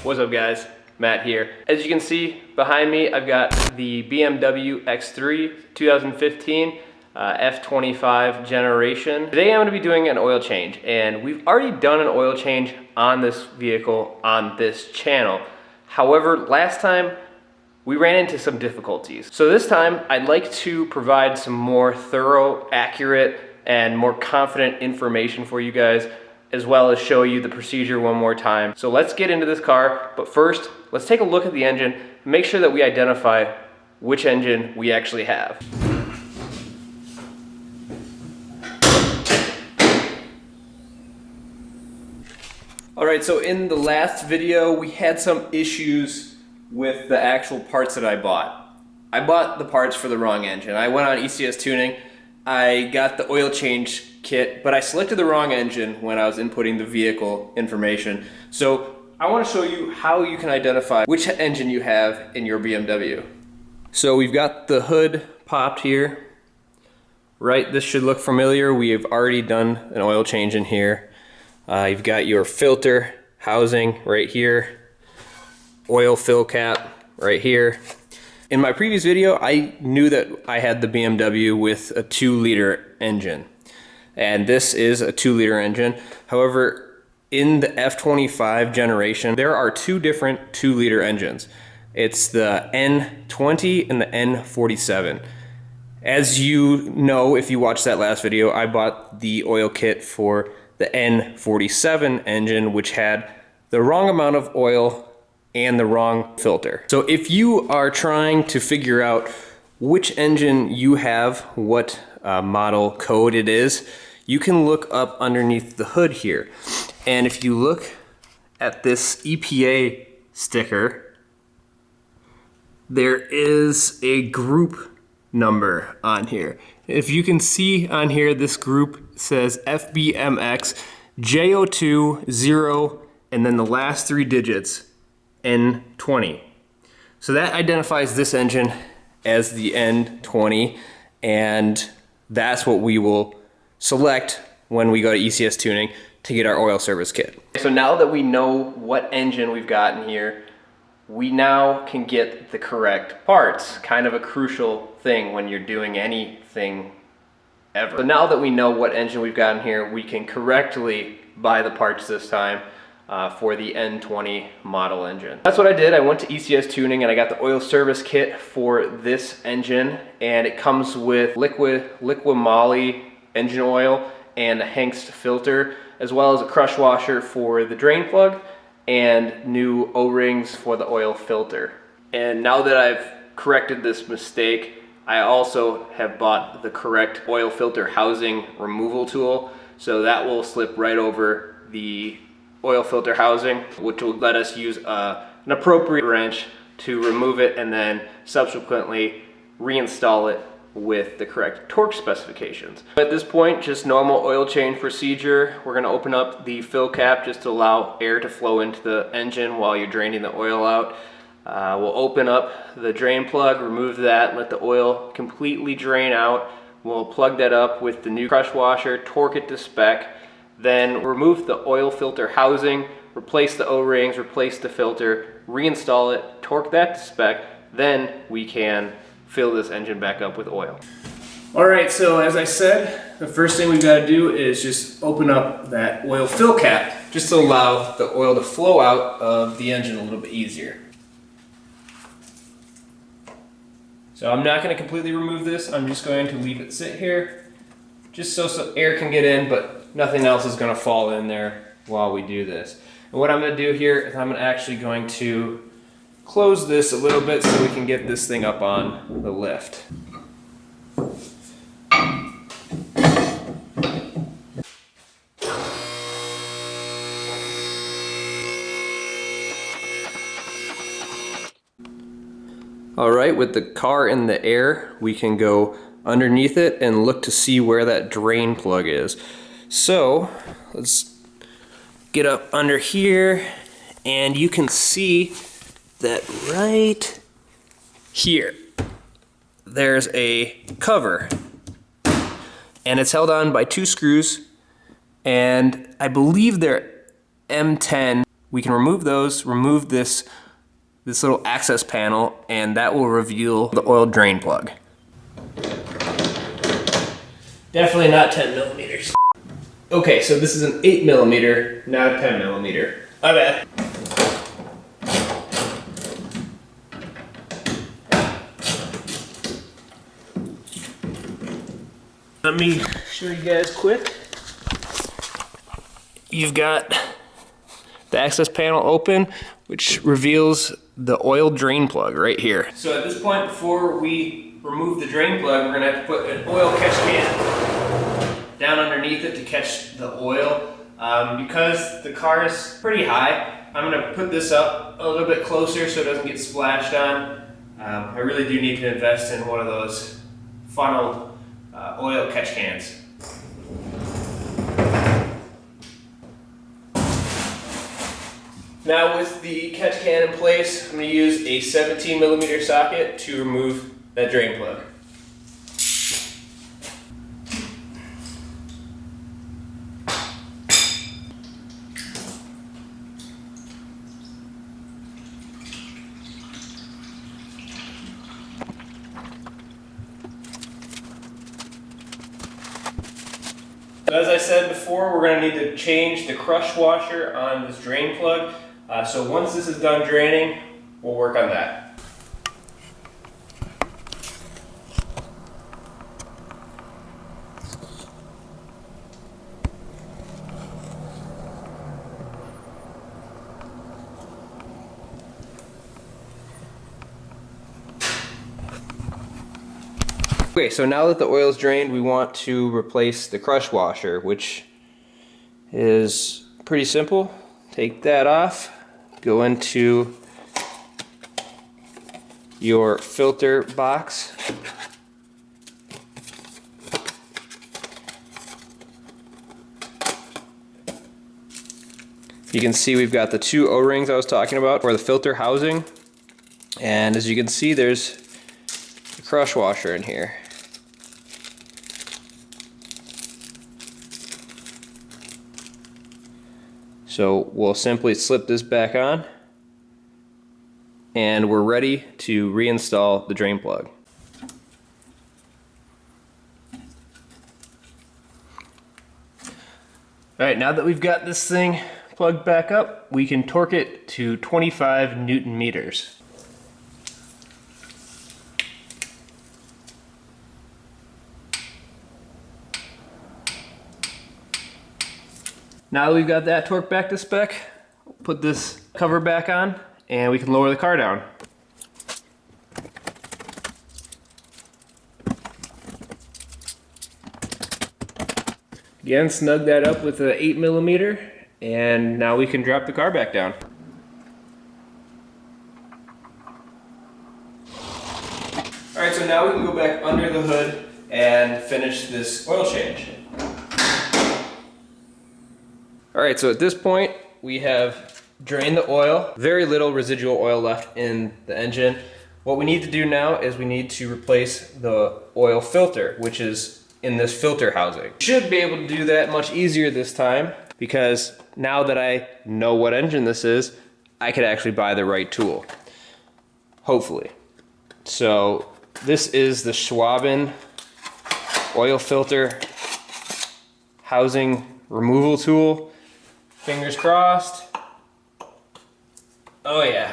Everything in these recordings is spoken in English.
What's up guys, Matt here. As you can see behind me, I've got the BMW X3 2015 F25 generation. Today I'm going to be doing an oil change, and we've already done an oil change on this vehicle on this channel. However, last time we ran into some difficulties. So this time I'd like to provide some more thorough, accurate, and more confident information for you guys, as well as show you the procedure one more time. So let's get into this car, but first, let's take a look at the engine and make sure that we identify which engine we actually have. All right, so in the last video, we had some issues with the actual parts that I bought. I bought the parts for the wrong engine. I went on ECS Tuning, I got the oil change kit, but I selected the wrong engine when I was inputting the vehicle information. So I want to show you how you can identify which engine you have in your BMW. So we've got the hood popped here. Right, this should look familiar. We have already done an oil change in here. You've got your filter housing right here, oil fill cap right here. In my previous video, I knew that I had the BMW with a 2-liter engine, and this is a 2-liter engine. However, in the F25 generation, there are two different 2-liter engines. It's the N20 and the N47. As you know, if you watched that last video, I bought the oil kit for the N47 engine, which had the wrong amount of oil and the wrong filter. So if you are trying to figure out which engine you have, what model code it is, you can look up underneath the hood here. And if you look at this EPA sticker, there is a group number on here. If you can see on here, this group says FBMX J02 0 and then the last 3 digits N20. So that identifies this engine as the N20, and that's what we will select when we go to ECS Tuning to get our oil service kit. So now that we know what engine we've got in here, we now can get the correct parts. Kind of a crucial thing when you're doing anything ever. So now that we know what engine we've got in here, we can correctly buy the parts this time for the N20 model engine. That's what I did. I went to ECS Tuning and I got the oil service kit for this engine, and it comes with liquid moly engine oil and a Hengst filter, as well as a crush washer for the drain plug and new O-rings for the oil filter. And now that I've corrected this mistake, I also have bought the correct oil filter housing removal tool, so that will slip right over the oil filter housing, which will let us use an appropriate wrench to remove it and then subsequently reinstall it with the correct torque specifications. At this point, just normal oil change procedure. We're going to open up the fill cap just to allow air to flow into the engine while you're draining the oil out. We'll open up the drain plug, remove that, let the oil completely drain out. We'll plug that up with the new crush washer, torque it to spec, then remove the oil filter housing, replace the O-rings, replace the filter, reinstall it, torque that to spec, then we can fill this engine back up with oil. All right, so as I said, the first thing we've got to do is just open up that oil fill cap just to allow the oil to flow out of the engine a little bit easier. So I'm not going to completely remove this. I'm just going to leave it sit here just so some air can get in, but nothing else is going to fall in there while we do this. And what I'm going to do here is I'm actually going to close this a little bit so we can get this thing up on the lift. All right, with the car in the air, we can go underneath it and look to see where that drain plug is. So let's get up under here, and you can see that right here there's a cover, and it's held on by 2 screws, and I believe they're M10 we can remove those, remove this little access panel, and that will reveal the oil drain plug. Definitely not 10 millimeters. Okay, so this is an 8 millimeter, not a 10 millimeter. My bad. Let me show you guys quick. You've got the access panel open, which reveals the oil drain plug right here. So at this point, before we remove the drain plug, we're gonna have to put an oil catch can down underneath it to catch the oil. Because the car is pretty high, I'm gonna put this up a little bit closer so it doesn't get splashed on. I really do need to invest in one of those funneled oil catch cans. Now with the catch can in place, I'm going to use a 17 millimeter socket to remove that drain plug. So as I said before, we're going to need to change the crush washer on this drain plug. So once this is done draining, we'll work on that. Okay, so now that the oil is drained, we want to replace the crush washer, which is pretty simple. Take that off, go into your filter box. You can see we've got the two O-rings I was talking about for the filter housing. And as you can see, there's the crush washer in here. So we'll simply slip this back on and we're ready to reinstall the drain plug. Alright, now that we've got this thing plugged back up, we can torque it to 25 Newton meters. Now that we've got that torque back to spec, put this cover back on and we can lower the car down. Again, snug that up with an 8 millimeter and now we can drop the car back down. Alright, so now we can go back under the hood and finish this oil change. Alright, so at this point we have drained the oil. Very little residual oil left in the engine. What we need to do now is we need to replace the oil filter, which is in this filter housing. Should be able to do that much easier this time because now that I know what engine this is, I could actually buy the right tool. Hopefully. So this is the Schwaben oil filter housing removal tool. Fingers crossed. Oh yeah,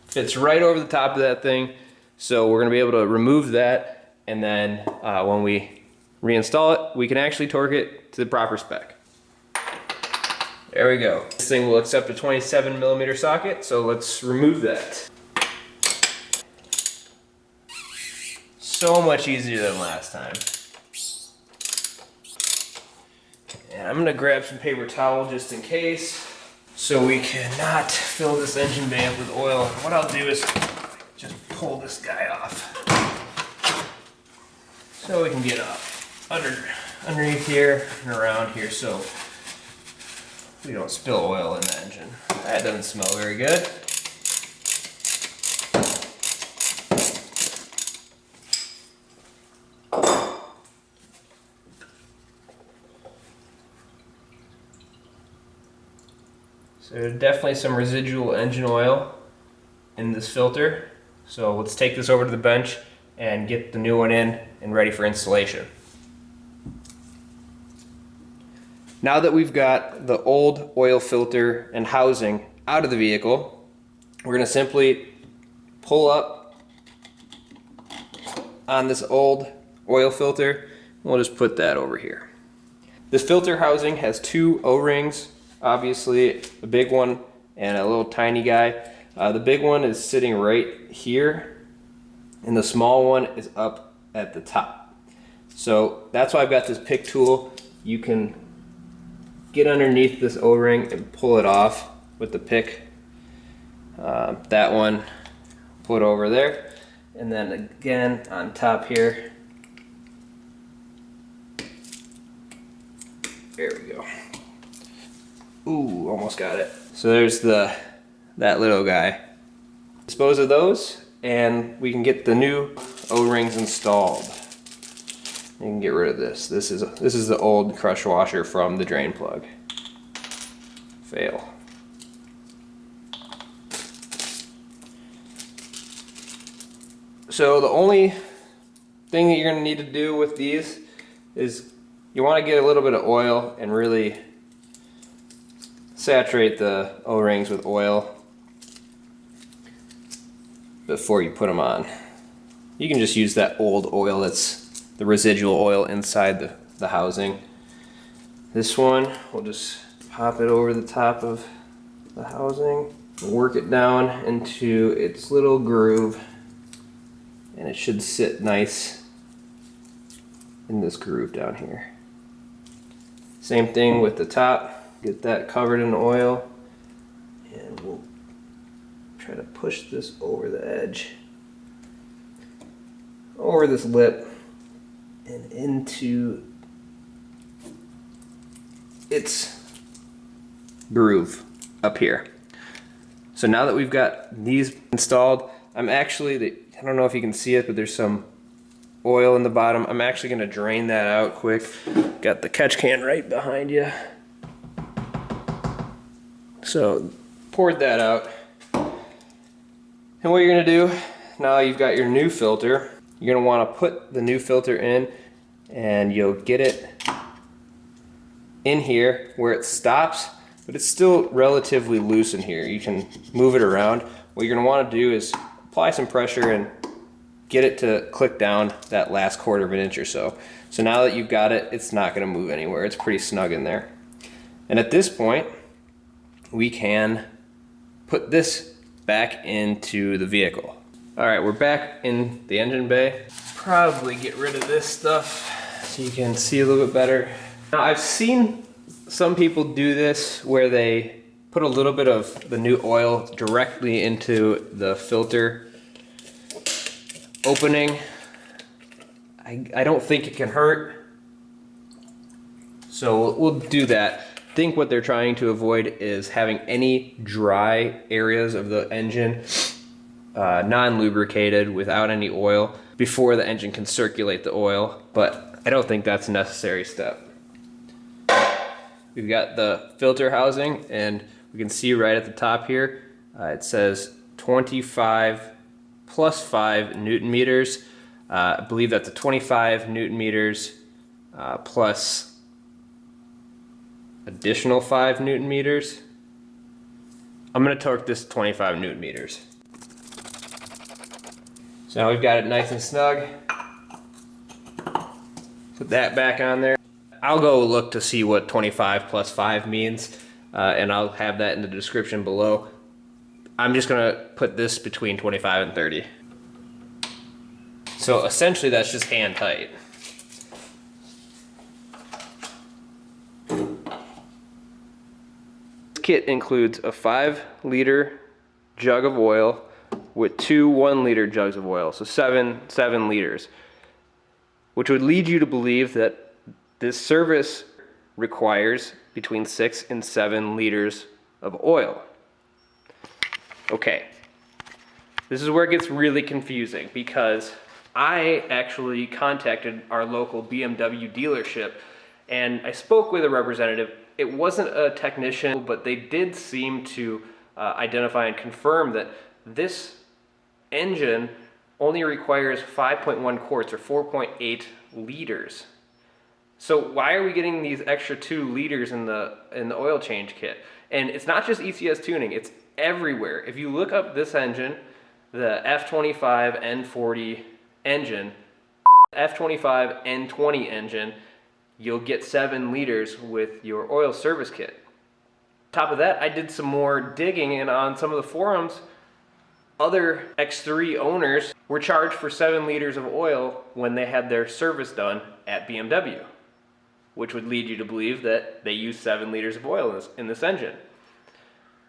fits right over the top of that thing. So we're gonna be able to remove that, and then when we reinstall it, we can actually torque it to the proper spec. There we go. This thing will accept a 27 millimeter socket, so let's remove that. So much easier than last time. And I'm gonna grab some paper towel just in case, so we cannot fill this engine bay up with oil. What I'll do is just pull this guy off, so we can get up underneath here and around here, so we don't spill oil in the engine. That doesn't smell very good. So there's definitely some residual engine oil in this filter. So let's take this over to the bench and get the new one in and ready for installation. Now that we've got the old oil filter and housing out of the vehicle, we're going to simply pull up on this old oil filter. We'll just put that over here. This filter housing has two O-rings, obviously a big one and a little tiny guy. The big one is sitting right here and the small one is up at the top. So that's why I've got this pick tool. You can get underneath this O-ring and pull it off with the pick. That one put over there, and then again on top here. There we go. Ooh, almost got it. So there's that little guy. Dispose of those, and we can get the new O-rings installed. You can get rid of this. This is the old crush washer from the drain plug. Fail. So the only thing that you're going to need to do with these is you want to get a little bit of oil and really saturate the O-rings with oil before you put them on. You can just use that old oil that's the residual oil inside the housing. This one, we'll just pop it over the top of the housing, work it down into its little groove, and it should sit nice in this groove down here. Same thing with the top, get that covered in oil, and we'll try to push this over the edge, over this lip, and into its groove up here. So now that we've got these installed, I don't know if you can see it, but there's some oil in the bottom. I'm actually going to drain that out quick. Got the catch can right behind you. So poured that out. And what you're going to do, now you've got your new filter, you're going to want to put the new filter in, and you'll get it in here where it stops, but it's still relatively loose in here. You can move it around. What you're going to want to do is apply some pressure and get it to click down that last 1/4 of an inch or so. So now that you've got it, it's not going to move anywhere. It's pretty snug in there. And at this point, we can put this back into the vehicle. All right, we're back in the engine bay. Probably get rid of this stuff so you can see a little bit better. Now, I've seen some people do this where they put a little bit of the new oil directly into the filter opening. I don't think it can hurt, so we'll do that. I think what they're trying to avoid is having any dry areas of the engine non-lubricated without any oil before the engine can circulate the oil, but I don't think that's a necessary step. We've got the filter housing, and we can see right at the top here, it says 25 plus 5 Newton meters. I believe that's a 25 Newton meters plus additional 5 Newton meters. I'm going to torque this 25 Newton meters. So now we've got it nice and snug. Put that back on there. I'll go look to see what 25 plus 5 means, and I'll have that in the description below. I'm just going to put this between 25 and 30. So essentially that's just hand tight. This kit includes a 5-liter jug of oil with 2 1-liter jugs of oil, so 7 liters, which would lead you to believe that this service requires between 6 and 7 liters of oil. Okay, this is where it gets really confusing, because I actually contacted our local BMW dealership and I spoke with a representative It wasn't a technician, but they did seem to identify and confirm that this engine only requires 5.1 quarts or 4.8 liters. So why are we getting these extra 2 liters in the oil change kit? And it's not just ECS tuning, it's everywhere. If you look up this engine, the F25 N40 engine, F25 N20 engine, you'll get 7 liters with your oil service kit. Top of that, I did some more digging, and on some of the forums, other X3 owners were charged for 7 liters of oil when they had their service done at BMW, which would lead you to believe that they use 7 liters of oil in this engine.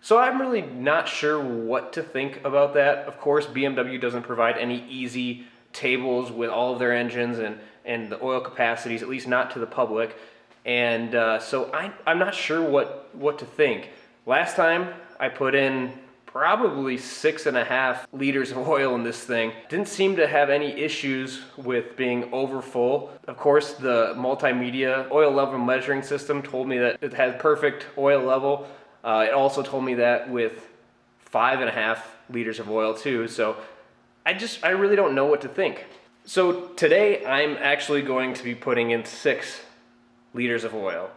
So I'm really not sure what to think about that. Of course, BMW doesn't provide any easy tables with all of their engines and the oil capacities, at least not to the public. And so I'm not sure what to think. Last time I put in probably 6.5 liters of oil in this thing. Didn't seem to have any issues with being over full. Of course, the multimedia oil level measuring system told me that it had perfect oil level. It also told me that with 5.5 liters of oil too. So I really don't know what to think. So today I'm actually going to be putting in 6 liters of oil.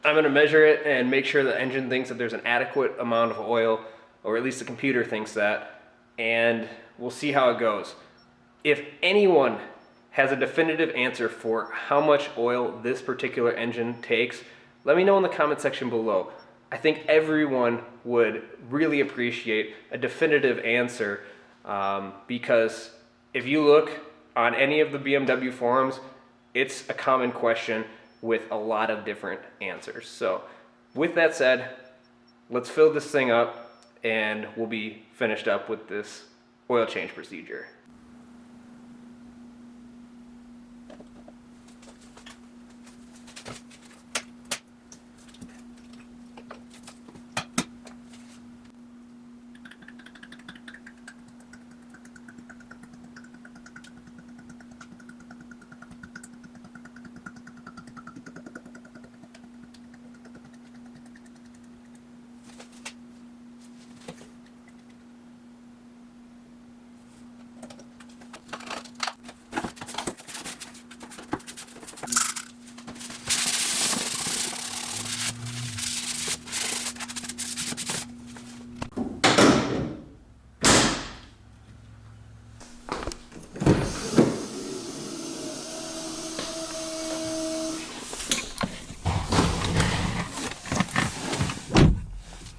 I'm going to measure it and make sure the engine thinks that there's an adequate amount of oil, or at least the computer thinks that, and we'll see how it goes. If anyone has a definitive answer for how much oil this particular engine takes, let me know in the comment section below. I think everyone would really appreciate a definitive answer, because if you look on any of the BMW forums, it's a common question with a lot of different answers. So with that said, let's fill this thing up and we'll be finished up with this oil change procedure.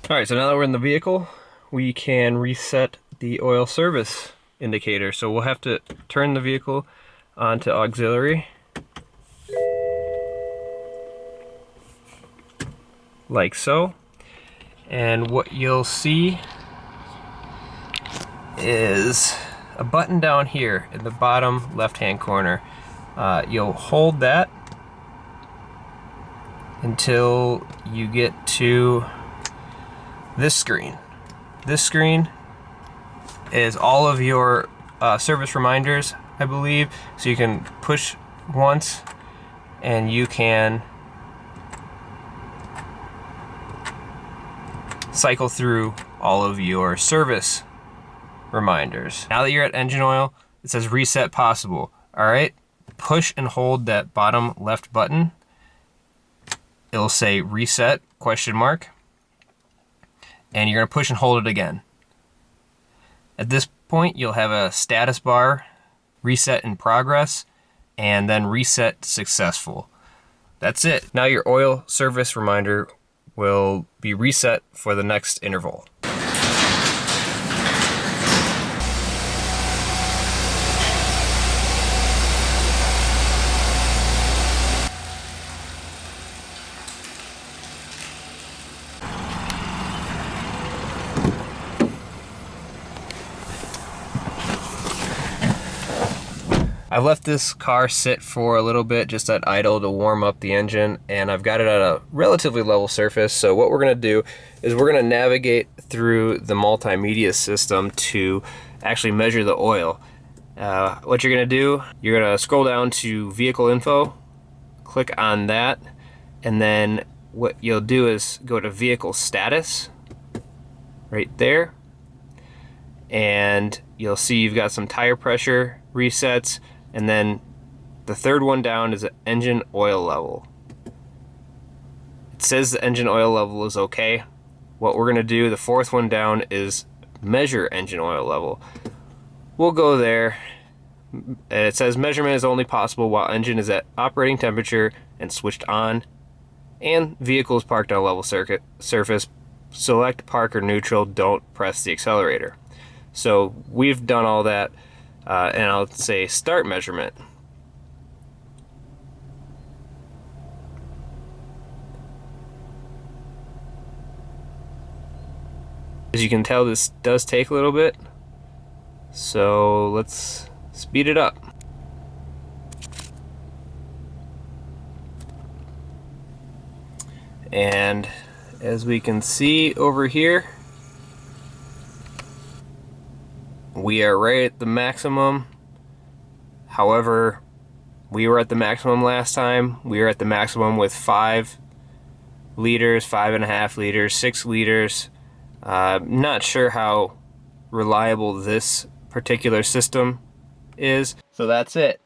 Alright, so now that we're in the vehicle, we can reset the oil service indicator. So we'll have to turn the vehicle onto auxiliary, like so. And what you'll see is a button down here in the bottom left-hand corner. You'll hold that until you get to this screen. This screen is all of your service reminders, I believe. So you can push once and you can cycle through all of your service reminders. Now that you're at engine oil, it says reset possible. All right, push and hold that bottom left button. It'll say reset question mark. And you're going to push and hold it again. At this point, you'll have a status bar, reset in progress, and then reset successful. That's it. Now your oil service reminder will be reset for the next interval. I've left this car sit for a little bit just at idle to warm up the engine, and I've got it at a relatively level surface. So what we're going to do is we're going to navigate through the multimedia system to actually measure the oil. What you're going to do, you're going to scroll down to vehicle info, click on that, and then what you'll do is go to vehicle status right there, and you'll see you've got some tire pressure resets, and then the third one down is engine oil level. It says the engine oil level is okay. What we're going to do, the fourth one down, is measure engine oil level. We'll go there, and it says measurement is only possible while engine is at operating temperature and switched on, and vehicle is parked on a level surface. Select park or neutral, don't press the accelerator. So we've done all that, and I'll say start measurement. As you can tell, this does take a little bit, so let's speed it up. And as we can see over here, we are right at the maximum. However, we were at the maximum last time. We were at the maximum with 5 liters, 5.5 liters, 6 liters. Not sure how reliable this particular system is. So that's it.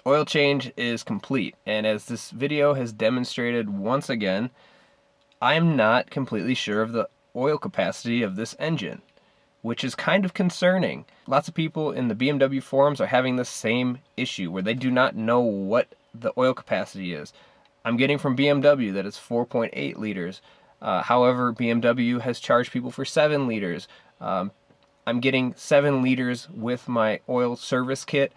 Oil change is complete, and as this video has demonstrated once again, I'm not completely sure of the oil capacity of this engine, which is kind of concerning. Lots of people in the BMW forums are having the same issue where they do not know what the oil capacity is. I'm getting from BMW that it's 4.8 liters. However, BMW has charged people for 7 liters. I'm getting 7 liters with my oil service kit,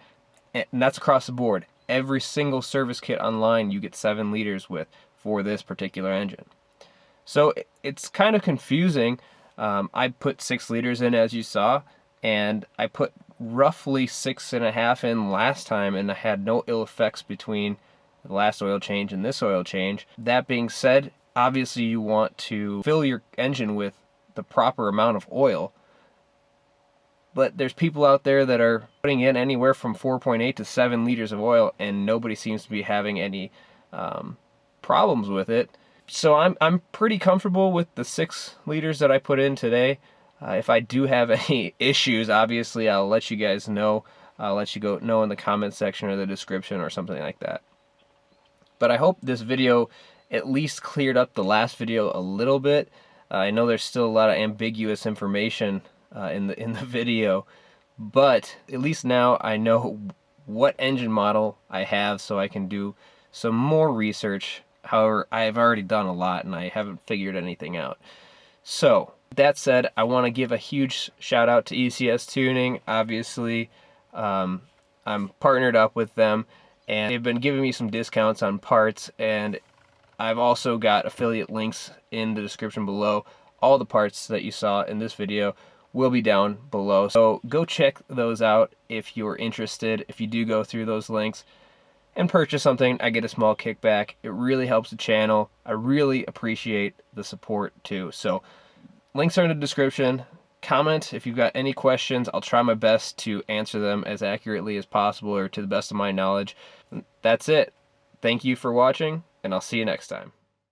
and that's across the board. Every single service kit online you get 7 liters with for this particular engine. So it's kind of confusing. I put 6 liters in, as you saw, and I put roughly 6.5 in last time, and I had no ill effects between the last oil change and this oil change. That being said, obviously you want to fill your engine with the proper amount of oil, but there's people out there that are putting in anywhere from 4.8 to 7 liters of oil, and nobody seems to be having any problems with it. So I'm pretty comfortable with the 6 liters that I put in today. If I do have any issues, obviously I'll let you guys know. I'll let you know in the comment section or the description or something like that. But I hope this video at least cleared up the last video a little bit. I know there's still a lot of ambiguous information in the video, but at least now I know what engine model I have, so I can do some more research. However, I've already done a lot and I haven't figured anything out. So, with that said, I want to give a huge shout out to ECS Tuning. Obviously, I'm partnered up with them, and they've been giving me some discounts on parts, and I've also got affiliate links in the description below. All the parts that you saw in this video will be down below. So go check those out if you're interested. If you do go through those links and purchase something, I get a small kickback. It really helps the channel. I really appreciate the support too. So links are in the description. Comment if you've got any questions. I'll try my best to answer them as accurately as possible or to the best of my knowledge. That's it. Thank you for watching, and I'll see you next time.